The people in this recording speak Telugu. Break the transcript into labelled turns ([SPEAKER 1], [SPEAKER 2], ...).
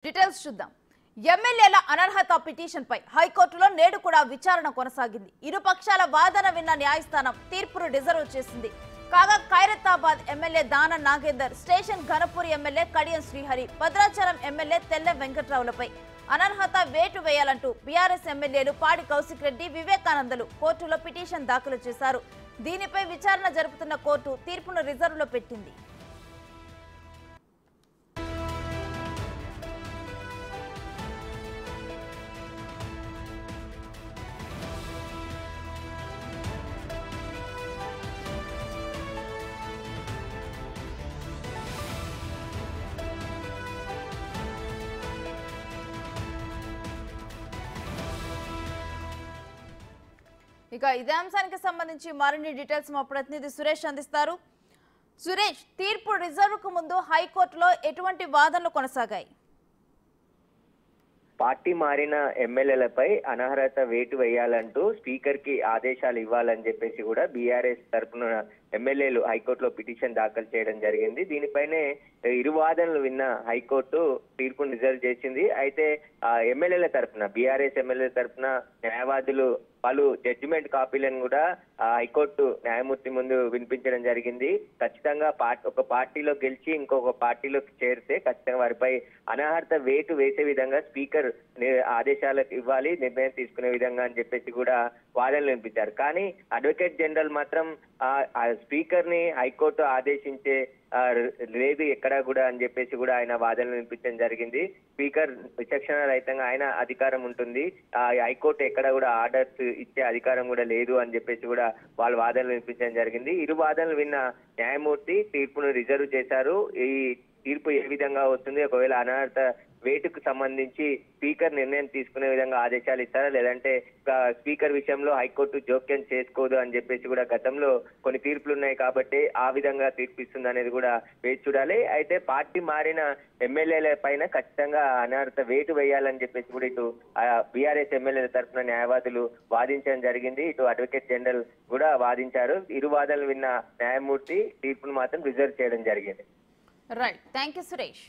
[SPEAKER 1] డీటెయిల్స్ చూద్దాం. ఎమ్మెల్యేల అనర్హత పిటిషన్పై హైకోర్టులో నేడు కూడా విచారణ కొనసాగింది. ఇరు పక్షాల వాదన విన్న న్యాయస్థానం తీర్పును రిజర్వ్ చేసింది. కాగా ఖైరతాబాద్ ఎమ్మెల్యే దాన Nagender, station Ghanpur MLA Kadiyam Srihari, Bhadrachalam MLA తెల్ల వెంకట్రావులపై అనర్హత వేటు వేయాలంటూ బీఆర్ఎస్ ఎమ్మెల్యేలు పాడి కౌశిక్ రెడ్డి, వివేకానందలు కోర్టులో పిటిషన్ దాఖలు చేశారు. దీనిపై విచారణ జరుపుతున్న కోర్టు తీర్పును రిజర్వ్లో పెట్టింది. ఇక ఇదే అంశానికి సంబంధించి మరిన్ని డీటెయిల్స్ మా ప్రతినిధి సురేష్ అందిస్తారు. సురేష్, తీర్పు రిజర్వ్ కు ముందు హైకోర్టులో ఎటువంటి వాదనలు కొనసాగాయి?
[SPEAKER 2] పార్టీ మారిన ఎమ్మెల్యేలపై అనర్హత వేటు వేయాలంటూ స్పీకర్ కి ఆదేశాలు ఇవ్వాలని చెప్పేసి కూడా బీఆర్ఎస్ తరఫున ఎమ్మెల్యేలు హైకోర్టులో పిటిషన్ దాఖలు చేయడం జరిగింది. దీనిపైనే ఇరు వాదనలు విన్న హైకోర్టు తీర్పును రిజర్వ్ చేసింది. అయితే ఎమ్మెల్యేల తరఫున బీఆర్ఎస్ ఎమ్మెల్యేల తరఫున న్యాయవాదులు పలు జడ్జిమెంట్ కాపీలను కూడా హైకోర్టు న్యాయమూర్తి ముందు వినిపించడం జరిగింది. ఖచ్చితంగా ఒక పార్టీలో గెలిచి ఇంకొక పార్టీలోకి చేరితే ఖచ్చితంగా వారిపై అనర్హత వేటు వేసే విధంగా స్పీకర్ ఆదేశాలకు ఇవ్వాలి, నిర్ణయం తీసుకునే విధంగా అని చెప్పేసి కూడా వాదనలు వినిపించారు. కానీ అడ్వకేట్ జనరల్ మాత్రం స్పీకర్ ని హైకోర్టు ఆదేశించే లేదు ఎక్కడా కూడా అని చెప్పేసి కూడా ఆయన వాదనలు వినిపించడం జరిగింది. స్పీకర్ విచక్షణ రహితంగా ఆయన అధికారం ఉంటుంది, హైకోర్టు ఎక్కడ కూడా ఆర్డర్స్ ఇచ్చే అధికారం కూడా లేదు అని చెప్పేసి కూడా వాళ్ళ వాదనలు వినిపించడం జరిగింది. ఇరు వాదనలు విన్న న్యాయమూర్తి తీర్పును రిజర్వ్ చేశారు. ఈ తీర్పు ఏ విధంగా వస్తుంది, ఒకవేళ అనర్హత వేటుకు సంబంధించి స్పీకర్ నిర్ణయం తీసుకునే విధంగా ఆదేశాలు ఇస్తారా, లేదంటే స్పీకర్ విషయంలో హైకోర్టు జోక్యం చేసుకోదు అని చెప్పేసి కూడా గతంలో కొన్ని తీర్పులు ఉన్నాయి కాబట్టి ఆ విధంగా తీర్పు ఇస్తుంది అనేది కూడా వేచి చూడాలి. అయితే పార్టీ మారిన ఎమ్మెల్యేల పైన ఖచ్చితంగా అనర్హత వేటు వేయాలని చెప్పేసి కూడా ఇటు బీఆర్ఎస్ ఎమ్మెల్యేల తరఫున న్యాయవాదులు వాదించడం జరిగింది. ఇటు అడ్వకేట్ జనరల్ కూడా వాదించారు. ఇరు వాదనలు విన్న న్యాయమూర్తి తీర్పును మాత్రం రిజర్వ్ చేయడం జరిగింది.
[SPEAKER 1] Right, thank you Suresh.